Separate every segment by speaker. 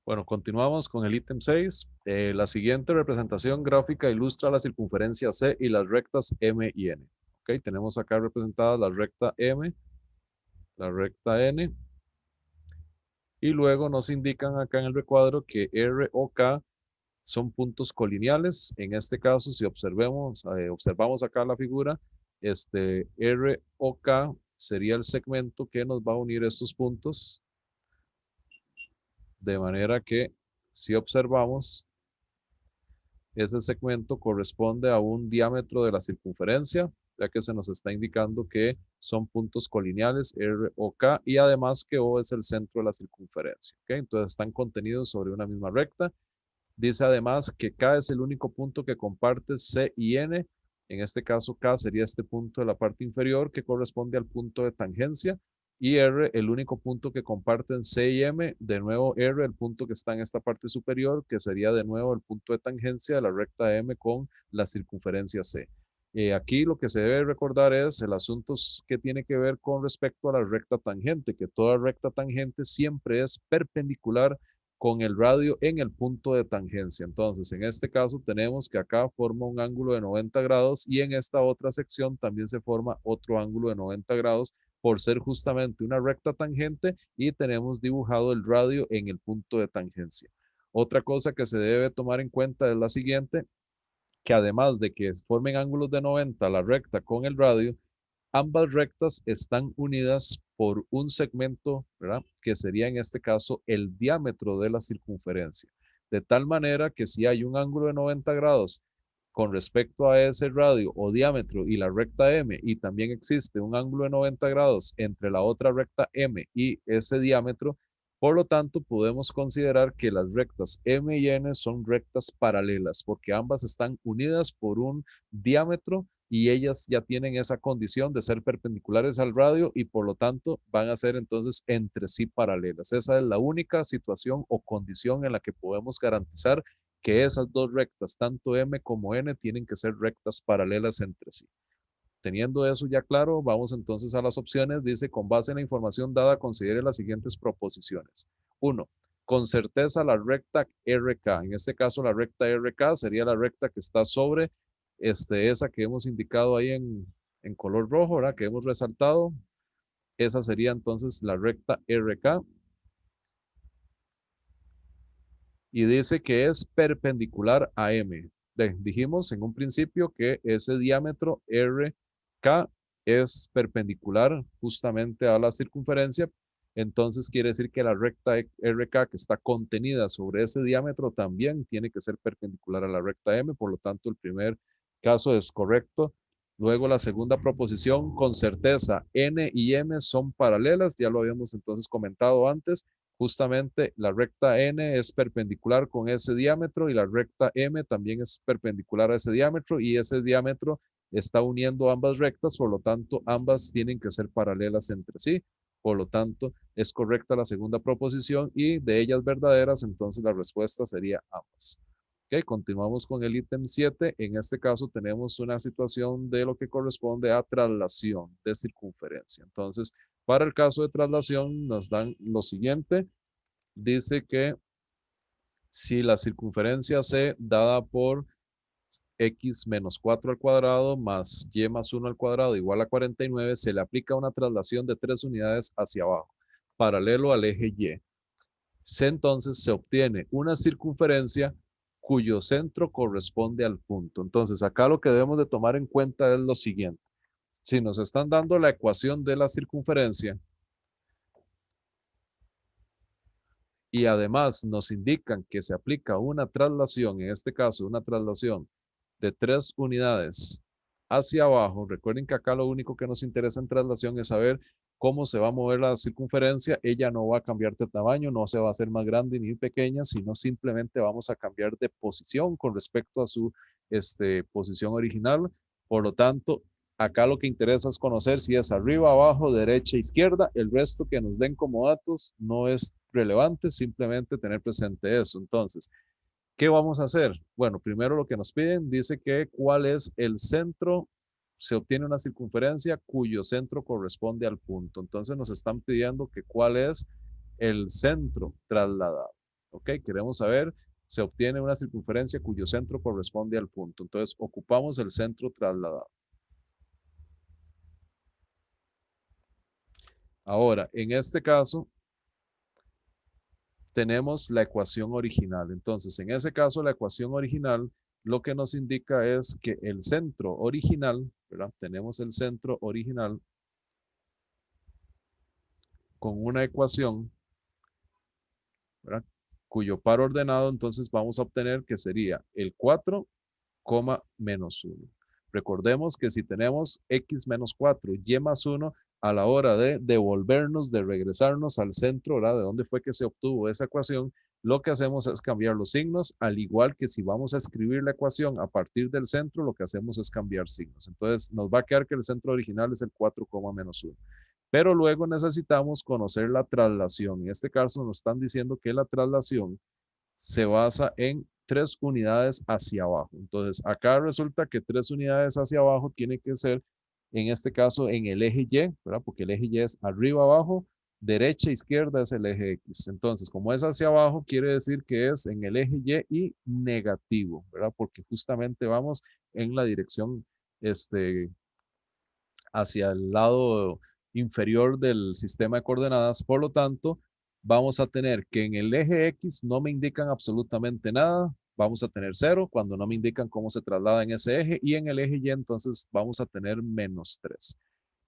Speaker 1: Bueno, continuamos con el ítem 6. La siguiente representación gráfica ilustra la circunferencia C y las rectas M y N. Ok, tenemos acá representadas la recta M, la recta N, y luego nos indican acá en el recuadro que R o K son puntos colineales. En este caso, si observamos acá la figura, R o K sería el segmento que nos va a unir estos puntos, de manera que si observamos, ese segmento corresponde a un diámetro de la circunferencia, ya que se nos está indicando que son puntos colineales R o K y además que O es el centro de la circunferencia. ¿Okay? Entonces están contenidos sobre una misma recta. Dice además que K es el único punto que comparte C y N. En este caso, K sería este punto de la parte inferior que corresponde al punto de tangencia. Y R, el único punto que comparten C y M. De nuevo, R, el punto que está en esta parte superior, que sería de nuevo el punto de tangencia de la recta M con la circunferencia C. Aquí lo que se debe recordar es el asunto que tiene que ver con respecto a la recta tangente, que toda recta tangente siempre es perpendicular con el radio en el punto de tangencia. Entonces, en este caso tenemos que acá forma un ángulo de 90 grados y en esta otra sección también se forma otro ángulo de 90 grados por ser justamente una recta tangente y tenemos dibujado el radio en el punto de tangencia. Otra cosa que se debe tomar en cuenta es la siguiente, que además de que formen ángulos de 90 la recta con el radio, ambas rectas están unidas por un segmento, ¿verdad? Que sería en este caso el diámetro de la circunferencia. De tal manera que si hay un ángulo de 90 grados con respecto a ese radio o diámetro y la recta M, y también existe un ángulo de 90 grados entre la otra recta M y ese diámetro, por lo tanto podemos considerar que las rectas M y N son rectas paralelas porque ambas están unidas por un diámetro y ellas ya tienen esa condición de ser perpendiculares al radio y por lo tanto van a ser entonces entre sí paralelas. Esa es la única situación o condición en la que podemos garantizar que esas dos rectas, tanto M como N, tienen que ser rectas paralelas entre sí. Teniendo eso ya claro, vamos entonces a las opciones. Dice, con base en la información dada, considere las siguientes proposiciones. 1. Con certeza la recta RK. En este caso, la recta RK sería la recta que está sobre esa que hemos indicado ahí en color rojo, ¿verdad? Que hemos resaltado. Esa sería entonces la recta RK. Y dice que es perpendicular a M. Dijimos en un principio que ese diámetro RK es perpendicular justamente a la circunferencia, entonces quiere decir que la recta RK que está contenida sobre ese diámetro también tiene que ser perpendicular a la recta M, por lo tanto el primer caso es correcto. Luego la segunda proposición, con certeza N y M son paralelas, ya lo habíamos entonces comentado antes. Justamente la recta N es perpendicular con ese diámetro y la recta M también es perpendicular a ese diámetro y ese diámetro está uniendo ambas rectas, por lo tanto ambas tienen que ser paralelas entre sí. Por lo tanto, es correcta la segunda proposición y de ellas verdaderas, entonces la respuesta sería ambas. Ok, continuamos con el ítem 7. En este caso tenemos una situación de lo que corresponde a traslación de circunferencia. Entonces, para el caso de traslación nos dan lo siguiente. Dice que si la circunferencia C dada por x menos 4 al cuadrado más y más 1 al cuadrado igual a 49, se le aplica una traslación de 3 unidades hacia abajo, paralelo al eje Y. Entonces se obtiene una circunferencia cuyo centro corresponde al punto. Entonces acá lo que debemos de tomar en cuenta es lo siguiente. Si nos están dando la ecuación de la circunferencia y además nos indican que se aplica una traslación, en este caso una traslación de 3 unidades hacia abajo, recuerden que acá lo único que nos interesa en traslación es saber cómo se va a mover la circunferencia. Ella no va a cambiar de tamaño, no se va a hacer más grande ni pequeña, sino simplemente vamos a cambiar de posición con respecto a su posición original. Por lo tanto, acá lo que interesa es conocer si es arriba, abajo, derecha, izquierda. El resto que nos den como datos no es relevante, simplemente tener presente eso. Entonces, ¿qué vamos a hacer? Bueno, primero lo que nos piden dice que cuál es el centro. Se obtiene una circunferencia cuyo centro corresponde al punto. Entonces nos están pidiendo que cuál es el centro trasladado. ¿Ok? Queremos saber, se obtiene una circunferencia cuyo centro corresponde al punto. Entonces, ocupamos el centro trasladado. Ahora, en este caso, tenemos la ecuación original. Entonces, en ese caso, la ecuación original lo que nos indica es que el centro original, ¿verdad? Tenemos el centro original con una ecuación, ¿verdad? Cuyo par ordenado, entonces vamos a obtener que sería el 4, menos 1. Recordemos que si tenemos x menos 4, y más 1, a la hora de devolvernos, de regresarnos al centro, ¿verdad? De dónde fue que se obtuvo esa ecuación, lo que hacemos es cambiar los signos, al igual que si vamos a escribir la ecuación a partir del centro, lo que hacemos es cambiar signos. Entonces, nos va a quedar que el centro original es el 4, menos 1. Pero luego necesitamos conocer la traslación. En este caso nos están diciendo que la traslación se basa en 3 unidades hacia abajo. Entonces, acá resulta que 3 unidades hacia abajo tiene que ser, en este caso, en el eje Y, ¿verdad? Porque el eje Y es arriba, abajo, derecha, izquierda es el eje X. Entonces, como es hacia abajo, quiere decir que es en el eje Y negativo, ¿verdad? Porque justamente vamos en la dirección, hacia el lado inferior del sistema de coordenadas. Por lo tanto, vamos a tener que en el eje X no me indican absolutamente nada. Vamos a tener 0 cuando no me indican cómo se traslada en ese eje. Y en el eje Y entonces vamos a tener menos 3.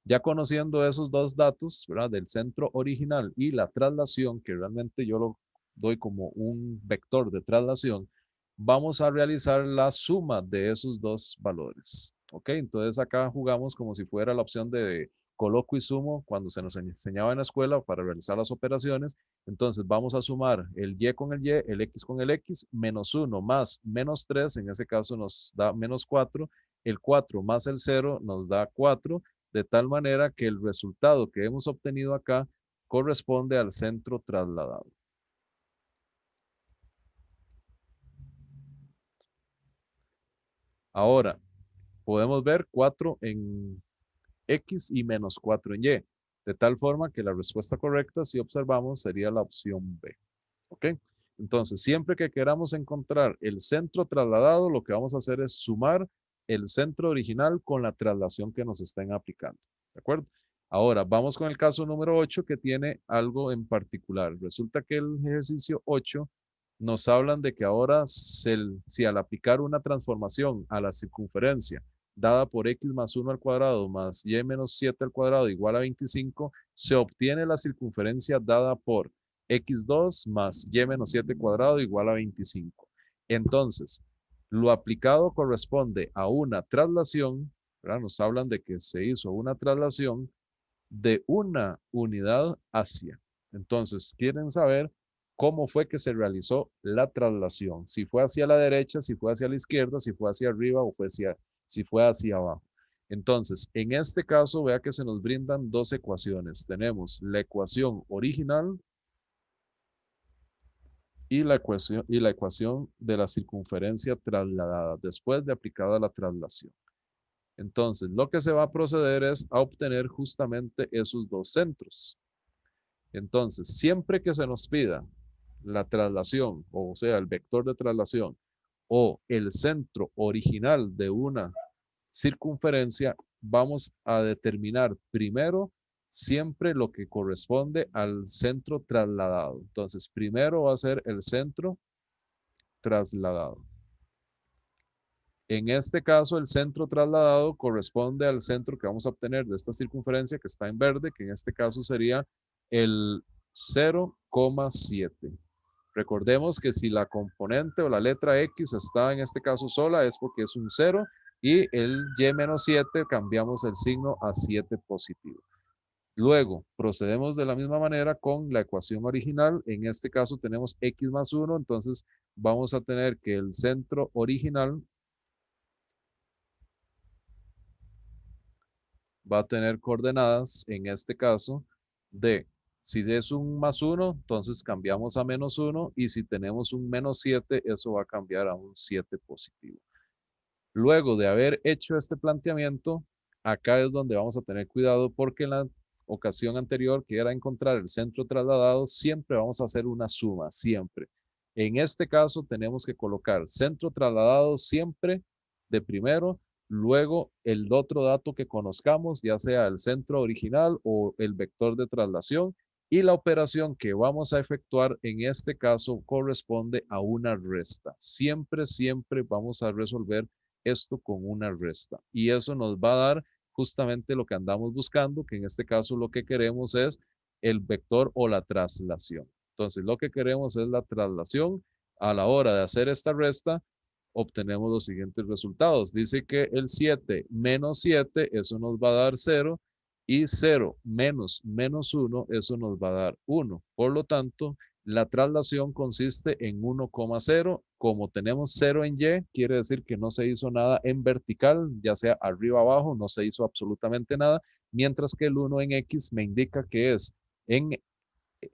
Speaker 1: Ya conociendo esos dos datos, ¿verdad? Del centro original y la traslación, que realmente yo lo doy como un vector de traslación, vamos a realizar la suma de esos dos valores. ¿Ok? Entonces acá jugamos como si fuera la opción de coloco y sumo cuando se nos enseñaba en la escuela para realizar las operaciones. Entonces vamos a sumar el y con el y, el x con el x, menos 1 más menos 3, en ese caso nos da menos 4, el 4 más el 0 nos da 4, de tal manera que el resultado que hemos obtenido acá corresponde al centro trasladado. Ahora, podemos ver 4 en X y menos 4 en Y, de tal forma que la respuesta correcta, si observamos, sería la opción B. ¿Ok? Entonces, siempre que queramos encontrar el centro trasladado, lo que vamos a hacer es sumar el centro original con la traslación que nos estén aplicando. ¿De acuerdo? Ahora, vamos con el caso número 8 que tiene algo en particular. Resulta que el ejercicio 8 nos hablan de que ahora si al aplicar una transformación a la circunferencia dada por x más 1 al cuadrado más y menos 7 al cuadrado igual a 25, se obtiene la circunferencia dada por x2 más y menos 7 cuadrado igual a 25. Entonces, lo aplicado corresponde a una traslación, ¿verdad? Nos hablan de que se hizo una traslación de una unidad hacia. Entonces, quieren saber cómo fue que se realizó la traslación. Si fue hacia la derecha, si fue hacia la izquierda, si fue hacia arriba o si fue hacia abajo. Entonces, en este caso, vea que se nos brindan dos ecuaciones. Tenemos la ecuación original y la ecuación de la circunferencia trasladada después de aplicada la traslación. Entonces, lo que se va a proceder es a obtener justamente esos dos centros. Entonces, siempre que se nos pida la traslación, o sea, el vector de traslación, o el centro original de una circunferencia, vamos a determinar primero siempre lo que corresponde al centro trasladado. Entonces, primero va a ser el centro trasladado. En este caso, el centro trasladado corresponde al centro que vamos a obtener de esta circunferencia que está en verde, que en este caso sería el 0,7. Recordemos que si la componente o la letra X está en este caso sola es porque es un 0 y el Y-7 cambiamos el signo a 7 positivo. Luego, procedemos de la misma manera con la ecuación original. En este caso tenemos X más 1, entonces vamos a tener que el centro original va a tener coordenadas, en este caso, de si es un más 1, entonces cambiamos a menos 1 y si tenemos un menos 7, eso va a cambiar a un 7 positivo. Luego de haber hecho este planteamiento, acá es donde vamos a tener cuidado porque en la ocasión anterior, que era encontrar el centro trasladado, siempre vamos a hacer una suma, siempre. En este caso tenemos que colocar centro trasladado siempre de primero, luego el otro dato que conozcamos, ya sea el centro original o el vector de traslación, y la operación que vamos a efectuar en este caso corresponde a una resta. Siempre, siempre vamos a resolver esto con una resta. Y eso nos va a dar justamente lo que andamos buscando, que en este caso lo que queremos es el vector o la traslación. Entonces, lo que queremos es la traslación. A la hora de hacer esta resta, obtenemos los siguientes resultados. Dice que el 7 menos 7, eso nos va a dar 0, y 0 menos menos 1, eso nos va a dar 1. Por lo tanto, la traslación consiste en 1,0. Como tenemos 0 en Y, quiere decir que no se hizo nada en vertical, ya sea arriba o abajo, no se hizo absolutamente nada, mientras que el 1 en X me indica que es en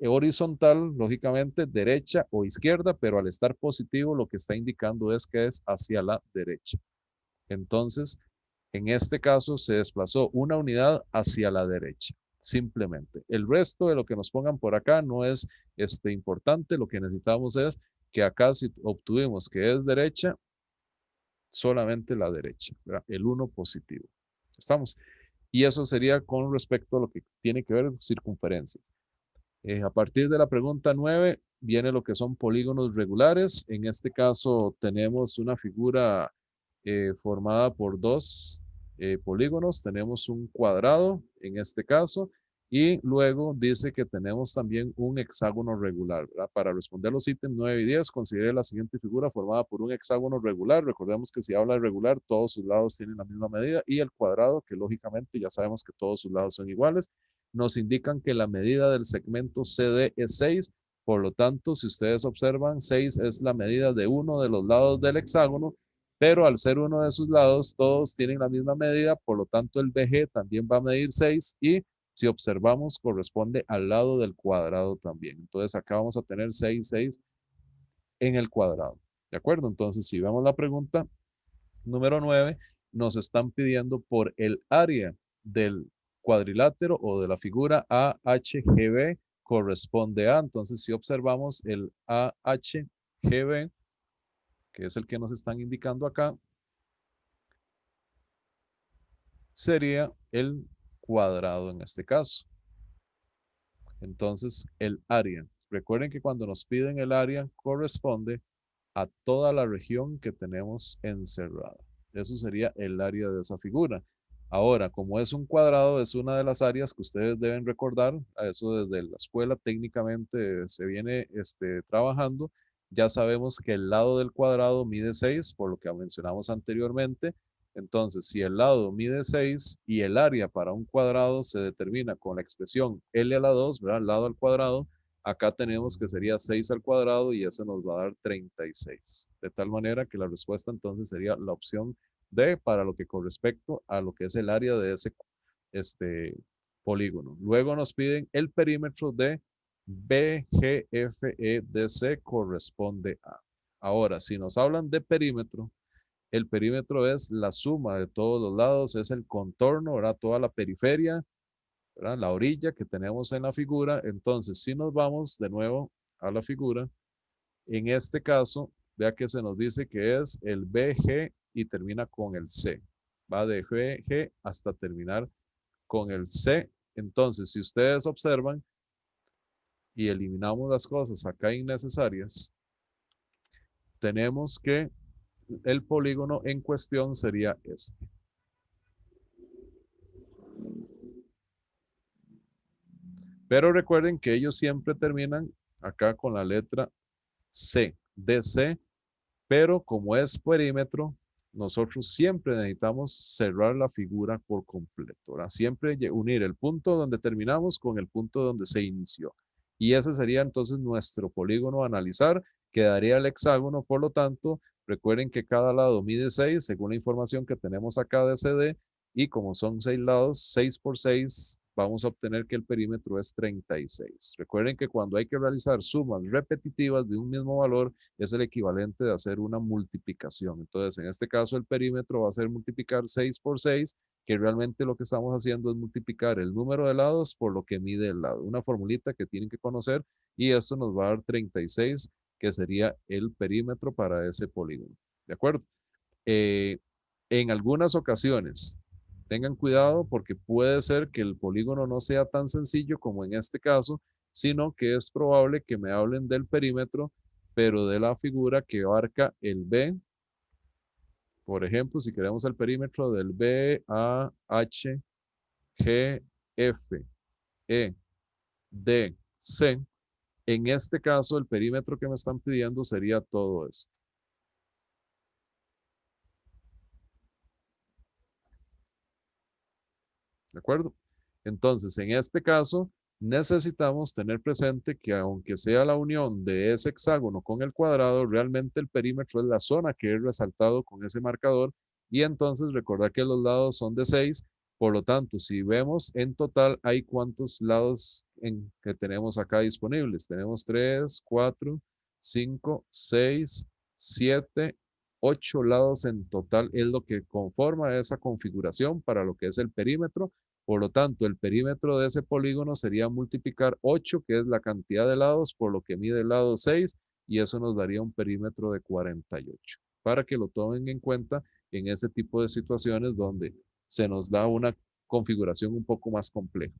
Speaker 1: horizontal, lógicamente, derecha o izquierda, pero al estar positivo lo que está indicando es que es hacia la derecha. Entonces, en este caso se desplazó una unidad hacia la derecha, simplemente. El resto de lo que nos pongan por acá no es importante, lo que necesitamos es que acá si obtuvimos que es derecha, solamente la derecha, ¿verdad? El 1 positivo. ¿Estamos? Y eso sería con respecto a lo que tiene que ver con circunferencias. A partir de la pregunta 9 viene lo que son polígonos regulares. En este caso tenemos una figura formada por dos polígonos. Tenemos un cuadrado en este caso y luego dice que tenemos también un hexágono regular, ¿verdad? Para responder los ítems 9 y 10, considere la siguiente figura formada por un hexágono regular. Recordemos que si habla de regular, todos sus lados tienen la misma medida y el cuadrado, que lógicamente ya sabemos que todos sus lados son iguales, nos indican que la medida del segmento CD es 6. Por lo tanto, si ustedes observan, 6 es la medida de uno de los lados del hexágono, pero al ser uno de sus lados, todos tienen la misma medida, por lo tanto el BG también va a medir 6 y si observamos corresponde al lado del cuadrado también. Entonces acá vamos a tener 6, 6 en el cuadrado. ¿De acuerdo? Entonces si vemos la pregunta número 9, nos están pidiendo por el área del cuadrilátero o de la figura AHGB corresponde a. Entonces si observamos el AHGB, que es el que nos están indicando acá, sería el cuadrado en este caso. Entonces, el área. Recuerden que cuando nos piden el área, corresponde a toda la región que tenemos encerrada. Eso sería el área de esa figura. Ahora, como es un cuadrado, es una de las áreas que ustedes deben recordar. A eso desde la escuela técnicamente se viene trabajando. Ya sabemos que el lado del cuadrado mide 6, por lo que mencionamos anteriormente. Entonces, si el lado mide 6 y el área para un cuadrado se determina con la expresión L a la 2, ¿verdad? El lado al cuadrado, acá tenemos que sería 6 al cuadrado y eso nos va a dar 36. De tal manera que la respuesta entonces sería la opción D para lo que con respecto a lo que es el área de ese polígono. Luego nos piden el perímetro de BGFEDC corresponde a. Ahora, si nos hablan de perímetro, el perímetro es la suma de todos los lados, es el contorno, ¿verdad? Toda la periferia, ¿verdad? La orilla que tenemos en la figura. Entonces, si nos vamos de nuevo a la figura, en este caso, vea que se nos dice que es el BG y termina con el C. Va de BG hasta terminar con el C. Entonces, si ustedes observan y eliminamos las cosas acá innecesarias, tenemos que el polígono en cuestión sería este. Pero recuerden que ellos siempre terminan acá con la letra C, DC, pero como es perímetro, nosotros siempre necesitamos cerrar la figura por completo, ¿verdad? Siempre unir el punto donde terminamos con el punto donde se inició. Y ese sería entonces nuestro polígono a analizar, quedaría el hexágono, por lo tanto, recuerden que cada lado mide 6, según la información que tenemos acá de CD, y como son 6 lados, 6 por 6, vamos a obtener que el perímetro es 36. Recuerden que cuando hay que realizar sumas repetitivas de un mismo valor, es el equivalente de hacer una multiplicación. Entonces, en este caso, el perímetro va a ser multiplicar 6 por 6, que realmente lo que estamos haciendo es multiplicar el número de lados por lo que mide el lado. Una formulita que tienen que conocer y esto nos va a dar 36, que sería el perímetro para ese polígono. ¿De acuerdo? Eh, en algunas ocasiones, tengan cuidado porque puede ser que el polígono no sea tan sencillo como en este caso, sino que es probable que me hablen del perímetro, pero de la figura que abarca el B. Por ejemplo, si queremos el perímetro del B, A, H, G, F, E, D, C, en este caso el perímetro que me están pidiendo sería todo esto. ¿De acuerdo? Entonces, en este caso, necesitamos tener presente que aunque sea la unión de ese hexágono con el cuadrado, realmente el perímetro es la zona que he resaltado con ese marcador y entonces recordar que los lados son de 6. Por lo tanto, si vemos en total hay cuántos lados que tenemos acá disponibles. Tenemos 3, 4, 5, 6, 7, 8 lados en total es lo que conforma esa configuración para lo que es el perímetro. Por lo tanto, el perímetro de ese polígono sería multiplicar 8, que es la cantidad de lados, por lo que mide el lado 6, y eso nos daría un perímetro de 48. Para que lo tomen en cuenta en ese tipo de situaciones donde se nos da una configuración un poco más compleja.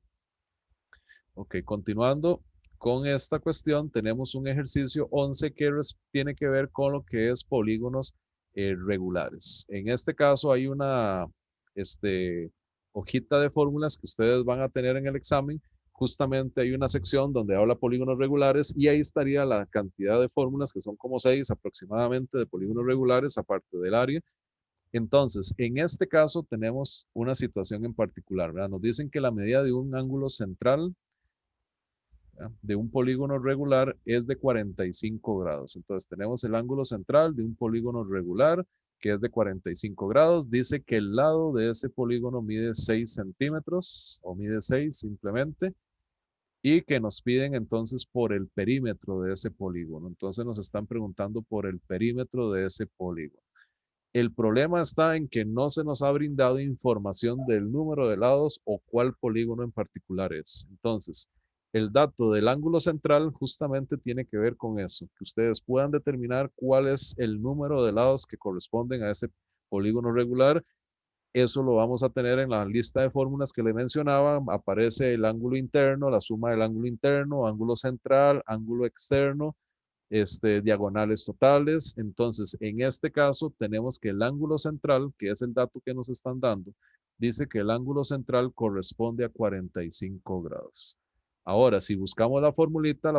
Speaker 1: Ok, continuando con esta cuestión, tenemos un ejercicio 11 que tiene que ver con lo que es polígonos regulares. En este caso hay una hojita de fórmulas que ustedes van a tener en el examen. Justamente hay una sección donde habla polígonos regulares y ahí estaría la cantidad de fórmulas, que son como 6 aproximadamente de polígonos regulares, aparte del área. Entonces, en este caso tenemos una situación en particular, ¿verdad? Nos dicen que la medida de un ángulo central, ¿ya?, de un polígono regular es de 45 grados. Entonces tenemos el ángulo central de un polígono regular que es de 45 grados. Dice que el lado de ese polígono mide 6 centímetros o mide 6 simplemente y que nos piden entonces por el perímetro de ese polígono. Entonces nos están preguntando por el perímetro de ese polígono. El problema está en que no se nos ha brindado información del número de lados o cuál polígono en particular es. Entonces, el dato del ángulo central justamente tiene que ver con eso, que ustedes puedan determinar cuál es el número de lados que corresponden a ese polígono regular. Eso lo vamos a tener en la lista de fórmulas que le mencionaba. Aparece el ángulo interno, la suma del ángulo interno, ángulo central, ángulo externo, diagonales totales. Entonces, en este caso, tenemos que el ángulo central, que es el dato que nos están dando, dice que el ángulo central corresponde a 45 grados. Ahora, si buscamos la formulita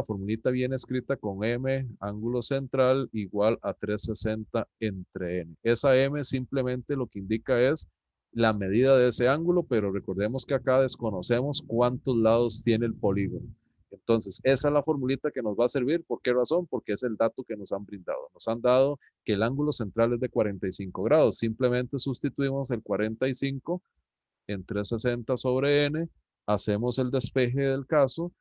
Speaker 1: viene escrita con M, ángulo central, igual a 360 entre N. Esa M simplemente lo que indica es la medida de ese ángulo, pero recordemos que acá desconocemos cuántos lados tiene el polígono. Entonces, esa es la formulita que nos va a servir. ¿Por qué razón? Porque es el dato que nos han brindado. Nos han dado que el ángulo central es de 45 grados. Simplemente sustituimos el 45 en 360 sobre n, hacemos el despeje del caso.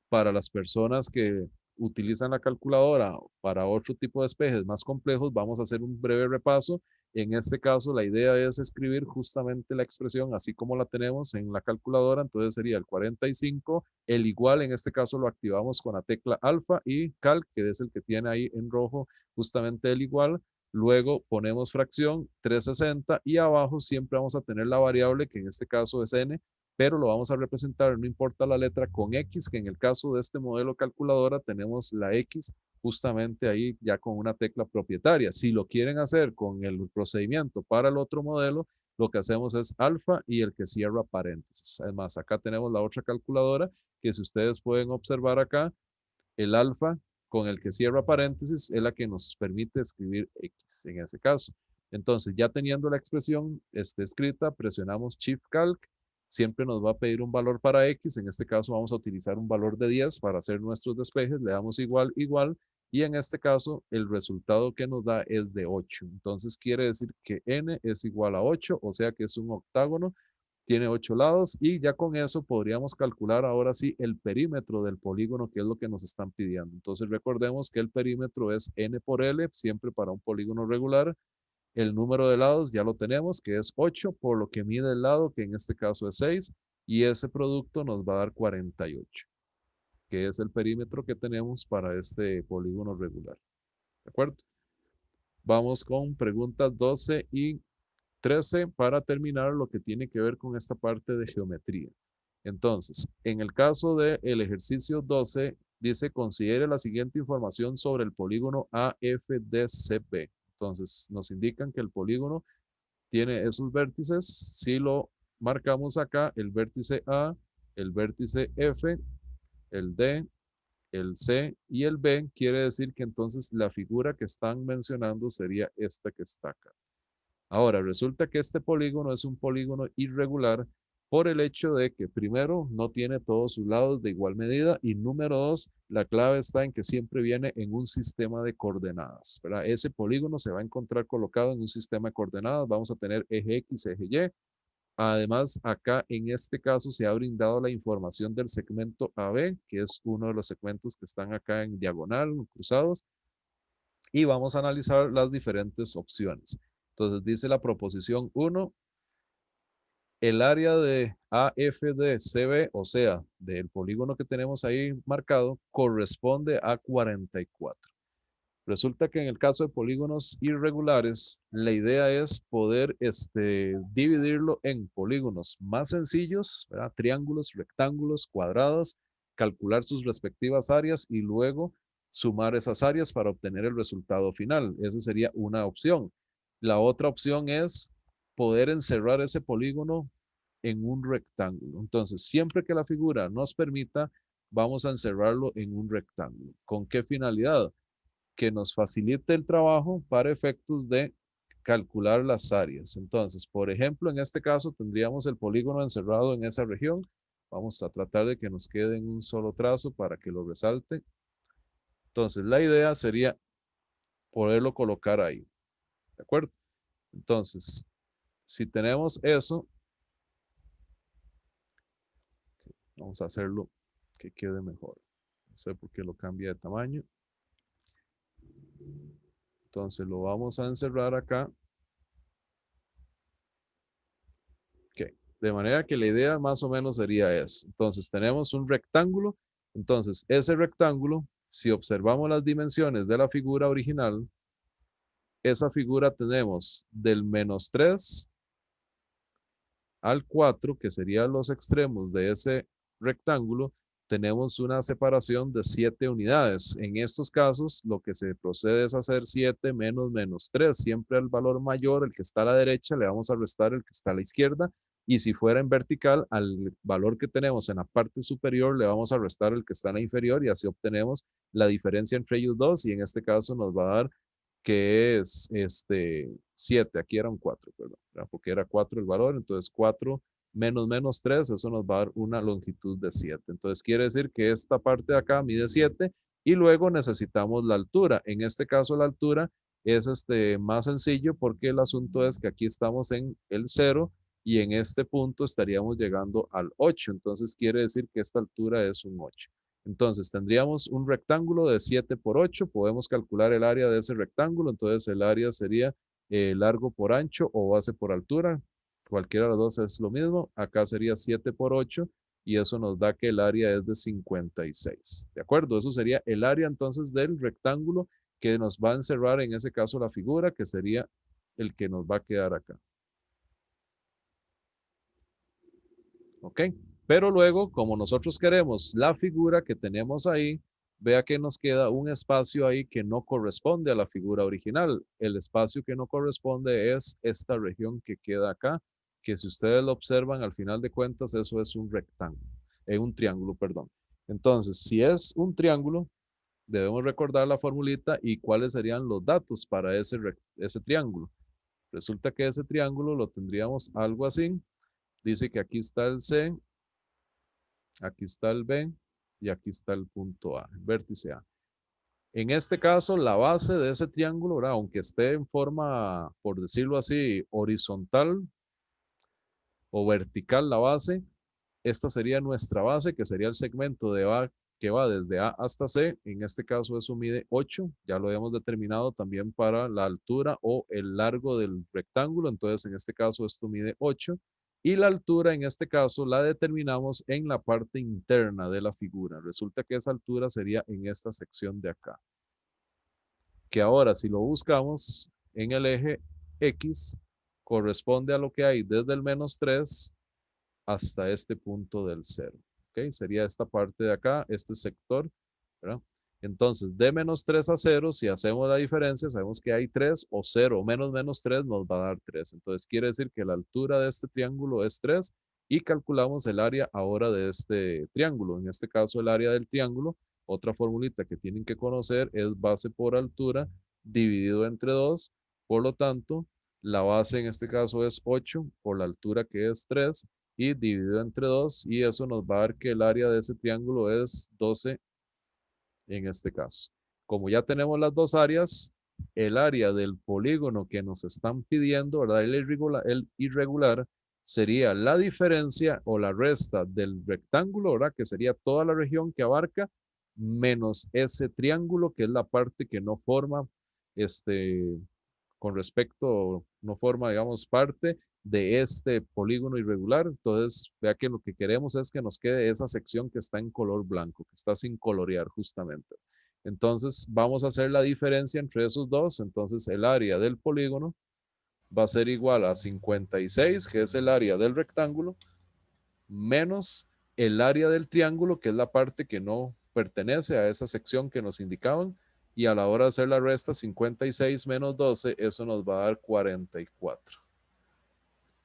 Speaker 1: Para las personas que utilizan la calculadora para otro tipo de despejes más complejos, vamos a hacer un breve repaso. En este caso, la idea es escribir justamente la expresión así como la tenemos en la calculadora. Entonces sería el 45, el igual, en este caso lo activamos con la tecla alfa y cal, que es el que tiene ahí en rojo justamente el igual. Luego ponemos fracción 360 y abajo siempre vamos a tener la variable que en este caso es n, pero lo vamos a representar, no importa la letra, con X, que en el caso de este modelo calculadora tenemos la X justamente ahí ya con una tecla propietaria. Si lo quieren hacer con el procedimiento para el otro modelo, lo que hacemos es alfa y el que cierra paréntesis. Además, acá tenemos la otra calculadora que si ustedes pueden observar acá, el alfa con el que cierra paréntesis es la que nos permite escribir X en ese caso. Entonces, ya teniendo la expresión escrita, presionamos Shift Calc. Siempre nos va a pedir un valor para X. En este caso vamos a utilizar un valor de 10 para hacer nuestros despejes. Le damos igual, igual. Y en este caso, el resultado que nos da es de 8. Entonces, quiere decir que n es igual a 8, o sea que es un octágono, tiene 8 lados y ya con eso podríamos calcular ahora sí el perímetro del polígono, que es lo que nos están pidiendo. Entonces recordemos que el perímetro es n por L, siempre para un polígono regular. El número de lados ya lo tenemos, que es 8, por lo que mide el lado, que en este caso es 6, y ese producto nos va a dar 48, que es el perímetro que tenemos para este polígono regular. ¿De acuerdo? Vamos con preguntas 12 y 13 para terminar lo que tiene que ver con esta parte de geometría. Entonces, en el caso del ejercicio 12, dice, considere la siguiente información sobre el polígono AFDCB. Entonces, nos indican que el polígono tiene esos vértices. Si lo marcamos acá, el vértice A, el vértice F, el D, el C y el B, quiere decir que entonces la figura que están mencionando sería esta que está acá. Ahora, resulta que este polígono es un polígono irregular por el hecho de que, primero, no tiene todos sus lados de igual medida y número dos, la clave está en que siempre viene en un sistema de coordenadas, ¿verdad? Ese polígono se va a encontrar colocado en un sistema de coordenadas. Vamos a tener eje X, eje Y. Además, acá en este caso se ha brindado la información del segmento AB, que es uno de los segmentos que están acá en diagonal, cruzados, y vamos a analizar las diferentes opciones. Entonces dice la proposición 1, el área de AFDCB, o sea, del polígono que tenemos ahí marcado, corresponde a 44. Resulta que en el caso de polígonos irregulares, la idea es poder dividirlo en polígonos más sencillos, ¿verdad? Triángulos, rectángulos, cuadrados, calcular sus respectivas áreas y luego sumar esas áreas para obtener el resultado final. Esa sería una opción. La otra opción es poder encerrar ese polígono en un rectángulo. Entonces, siempre que la figura nos permita, vamos a encerrarlo en un rectángulo. ¿Con qué finalidad? Que nos facilite el trabajo para efectos de calcular las áreas. Entonces, por ejemplo, en este caso tendríamos el polígono encerrado en esa región. Vamos a tratar de que nos quede en un solo trazo para que lo resalte. Entonces, la idea sería poderlo colocar ahí. ¿De acuerdo? Entonces, si tenemos eso, vamos a hacerlo que quede mejor. No sé por qué lo cambia de tamaño. Entonces, lo vamos a encerrar acá. Ok, de manera que la idea más o menos sería esa. Entonces tenemos un rectángulo. Entonces ese rectángulo, si observamos las dimensiones de la figura original, esa figura tenemos del -3 al 4, que serían los extremos de ese rectángulo, tenemos una separación de 7 unidades. En estos casos, lo que se procede es hacer 7 menos -3. Siempre al valor mayor, el que está a la derecha, le vamos a restar el que está a la izquierda. Y si fuera en vertical, al valor que tenemos en la parte superior, le vamos a restar el que está en la inferior y así obtenemos la diferencia entre ellos dos. Y en este caso nos va a dar que es 7, aquí era un 4, perdón, porque era 4 el valor, entonces 4 menos 3, eso nos va a dar una longitud de 7. Entonces quiere decir que esta parte de acá mide 7 y luego necesitamos la altura. En este caso la altura es más sencillo porque el asunto es que aquí estamos en el 0 y en este punto estaríamos llegando al 8. Entonces quiere decir que esta altura es un 8. Entonces tendríamos un rectángulo de 7 por 8, podemos calcular el área de ese rectángulo, entonces el área sería largo por ancho o base por altura, cualquiera de los dos es lo mismo, acá sería 7 por 8 y eso nos da que el área es de 56, ¿de acuerdo? Eso sería el área entonces del rectángulo que nos va a encerrar en ese caso la figura, que sería el que nos va a quedar acá. ¿Ok? Pero luego, como nosotros queremos la figura que tenemos ahí, vea que nos queda un espacio ahí que no corresponde a la figura original. El espacio que no corresponde es esta región que queda acá, que si ustedes lo observan, al final de cuentas, eso es un rectángulo, un triángulo, perdón. Entonces, si es un triángulo, debemos recordar la formulita y cuáles serían los datos para ese triángulo. Resulta que ese triángulo lo tendríamos algo así. Dice que aquí está el C, aquí está el B y aquí está el punto A, el vértice A. En este caso, la base de ese triángulo, ¿verdad? Aunque esté en forma, por decirlo así, horizontal o vertical la base, esta sería nuestra base, que sería el segmento de A que va desde A hasta C. En este caso eso mide 8, ya lo hemos determinado también para la altura o el largo del rectángulo, entonces en este caso esto mide 8. Y la altura en este caso la determinamos en la parte interna de la figura. Resulta que esa altura sería en esta sección de acá. que ahora si lo buscamos en el eje X, corresponde a lo que hay desde el -3 hasta este punto del 0. ¿Ok? Sería esta parte de acá, este sector, ¿verdad? Entonces, de -3 a 0, si hacemos la diferencia, sabemos que hay 3 o 0, menos 3 nos va a dar 3. Entonces, quiere decir que la altura de este triángulo es 3 y calculamos el área ahora de este triángulo. En este caso, el área del triángulo, otra formulita que tienen que conocer es base por altura dividido entre 2. Por lo tanto, la base en este caso es 8 por la altura que es 3 y dividido entre 2 y eso nos va a dar que el área de ese triángulo es 12 en este caso. Como ya tenemos las dos áreas, el área del polígono que nos están pidiendo, ¿verdad? El irregular sería la diferencia o la resta del rectángulo, ¿verdad? Que sería toda la región que abarca, menos ese triángulo, que es la parte que no forma, con respecto, no forma, digamos, parte de este polígono irregular. Entonces, vea que lo que queremos es que nos quede esa sección que está en color blanco, que está sin colorear justamente. Entonces, vamos a hacer la diferencia entre esos dos. Entonces, el área del polígono va a ser igual a 56, que es el área del rectángulo, menos el área del triángulo, que es la parte que no pertenece a esa sección que nos indicaban, y a la hora de hacer la resta, 56 menos 12, eso nos va a dar 44.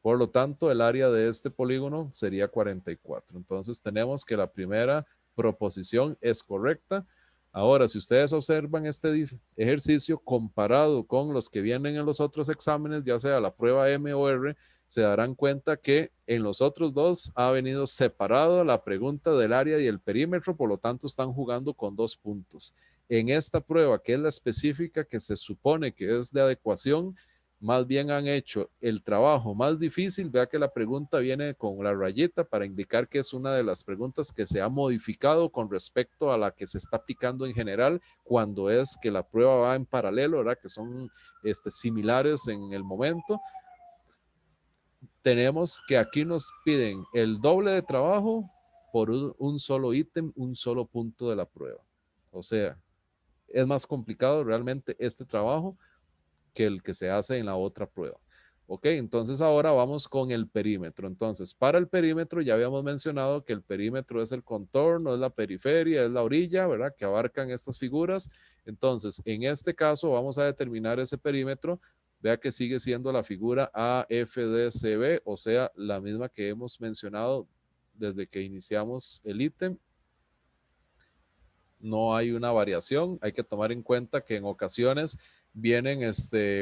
Speaker 1: Por lo tanto, el área de este polígono sería 44. Entonces, tenemos que la primera proposición es correcta. Ahora, si ustedes observan este ejercicio comparado con los que vienen en los otros exámenes, ya sea la prueba M o R, se darán cuenta que en los otros dos ha venido separado la pregunta del área y el perímetro, por lo tanto están jugando con 2 puntos. En esta prueba, que es la específica que se supone que es de adecuación, más bien han hecho el trabajo más difícil. Vea que la pregunta viene con la rayita para indicar que es una de las preguntas que se ha modificado con respecto a la que se está aplicando en general, cuando es que la prueba va en paralelo, ¿verdad? Que son similares en el momento. Tenemos que aquí nos piden el doble de trabajo por un solo ítem, un solo punto de la prueba. O sea, es más complicado realmente este trabajo que el que se hace en la otra prueba. Ok, entonces ahora vamos con el perímetro. Entonces, para el perímetro ya habíamos mencionado que el perímetro es el contorno, es la periferia, es la orilla, ¿verdad? Que abarcan estas figuras. Entonces, en este caso vamos a determinar ese perímetro. Vea que sigue siendo la figura AFDCB, o sea, la misma que hemos mencionado desde que iniciamos el ítem. No hay una variación. Hay que tomar en cuenta que en ocasiones vienen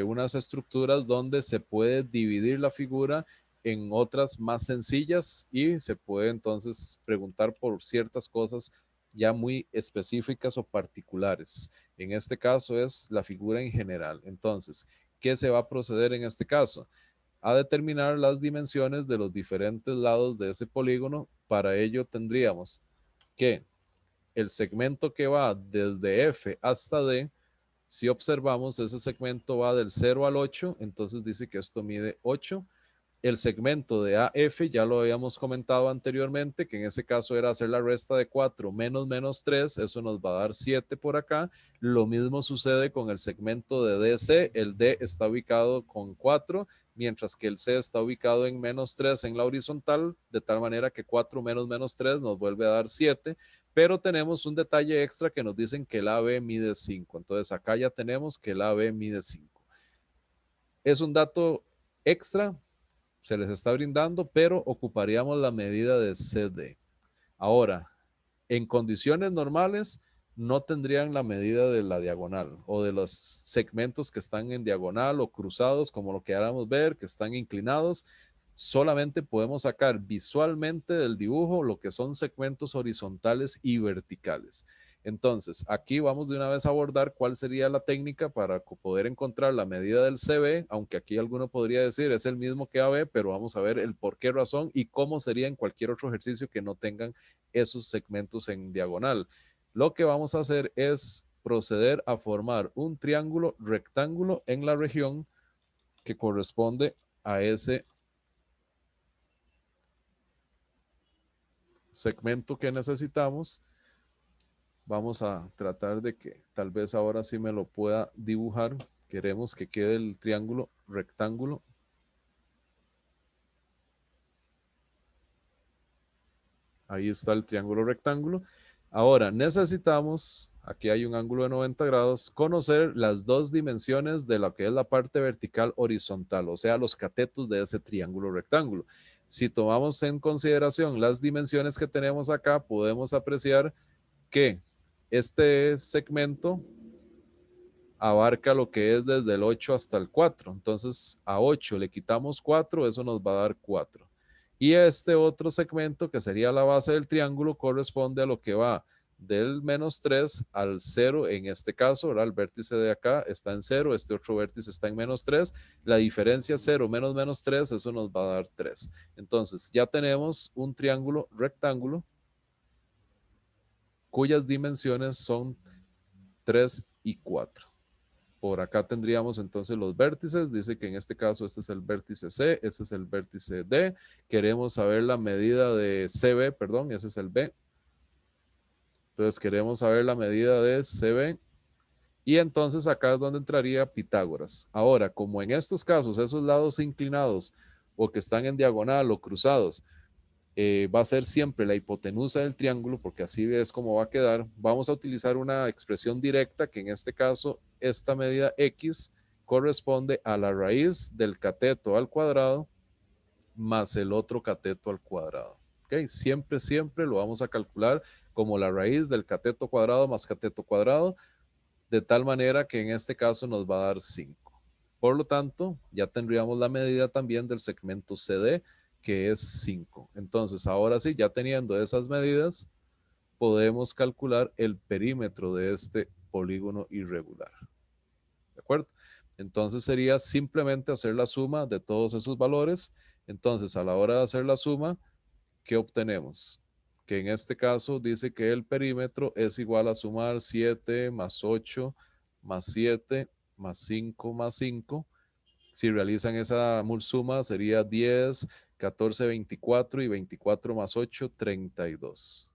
Speaker 1: unas estructuras donde se puede dividir la figura en otras más sencillas y se puede entonces preguntar por ciertas cosas ya muy específicas o particulares. En este caso es la figura en general. Entonces, ¿qué se va a proceder en este caso? A determinar las dimensiones de los diferentes lados de ese polígono. Para ello tendríamos que el segmento que va desde F hasta D, si observamos, ese segmento va del 0 al 8, entonces dice que esto mide 8. El segmento de AF ya lo habíamos comentado anteriormente, que en ese caso era hacer la resta de 4 menos 3, eso nos va a dar 7 por acá. Lo mismo sucede con el segmento de DC, el D está ubicado con 4, mientras que el C está ubicado en -3 en la horizontal, de tal manera que 4 menos 3 nos vuelve a dar 7, pero tenemos un detalle extra que nos dicen que el AB mide 5, entonces acá ya tenemos que el AB mide 5. Es un dato extra, se les está brindando, pero ocuparíamos la medida de CD. Ahora, en condiciones normales, no tendrían la medida de la diagonal o de los segmentos que están en diagonal o cruzados, como lo queramos ver, que están inclinados. Solamente podemos sacar visualmente del dibujo lo que son segmentos horizontales y verticales. Entonces, aquí vamos de una vez a abordar cuál sería la técnica para poder encontrar la medida del CB, aunque aquí alguno podría decir es el mismo que AB, pero vamos a ver el por qué razón y cómo sería en cualquier otro ejercicio que no tengan esos segmentos en diagonal. Lo que vamos a hacer es proceder a formar un triángulo rectángulo en la región que corresponde a ese segmento que necesitamos Vamos a tratar de que tal vez ahora sí me lo pueda dibujar. Queremos que quede el triángulo rectángulo. Ahí está el triángulo rectángulo. Ahora necesitamos, aquí hay un ángulo de 90 grados, conocer las dos dimensiones de lo que es la parte vertical horizontal, o sea, los catetos de ese triángulo rectángulo. Si tomamos en consideración las dimensiones que tenemos acá, podemos apreciar que este segmento abarca lo que es desde el 8 hasta el 4. Entonces, a 8 le quitamos 4, eso nos va a dar 4. Y este otro segmento, que sería la base del triángulo, corresponde a lo que va del menos 3 al 0 en este caso, ¿verdad? El vértice de acá está en 0, este otro vértice está en menos 3. La diferencia 0 menos menos 3, eso nos va a dar 3. Entonces, ya tenemos un triángulo rectángulo cuyas dimensiones son 3 y 4. Por acá tendríamos entonces los vértices. Dice que en este caso este es el vértice C, este es el vértice D. Queremos saber la medida de CB, perdón, ese es el B. Entonces queremos saber la medida de CB. Y entonces acá es donde entraría Pitágoras. Ahora, como en estos casos, esos lados inclinados o que están en diagonal o cruzados, va a ser siempre la hipotenusa del triángulo, porque así es como va a quedar. Vamos a utilizar una expresión directa, que en este caso, esta medida X corresponde a la raíz del cateto al cuadrado más el otro cateto al cuadrado. ¿Okay? Siempre, siempre lo vamos a calcular como la raíz del cateto cuadrado más cateto cuadrado, de tal manera que en este caso nos va a dar 5. Por lo tanto, ya tendríamos la medida también del segmento CD, que es 5. Entonces, ahora sí, ya teniendo esas medidas, podemos calcular el perímetro de este polígono irregular. ¿De acuerdo? Entonces sería simplemente hacer la suma de todos esos valores. Entonces, a la hora de hacer la suma, ¿qué obtenemos? Que en este caso dice que el perímetro es igual a sumar 7 más 8 más 7 más 5 más 5. Si realizan esa suma sería 10, 14, 24 y 24 más 8, 32.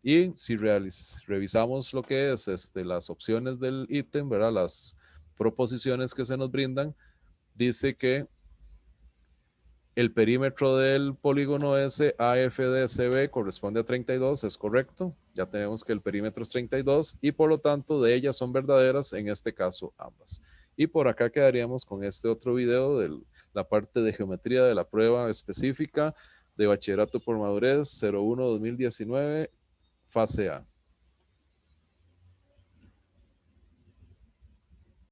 Speaker 1: Y si revisamos lo que es las opciones del ítem, ¿verdad? Las proposiciones que se nos brindan, dice que el perímetro del polígono S AFDCB corresponde a 32, es correcto. Ya tenemos que el perímetro es 32 y por lo tanto de ellas son verdaderas, en este caso ambas. Y por acá quedaríamos con este otro video de la parte de geometría de la prueba específica de Bachillerato por Madurez 01-2019, fase A.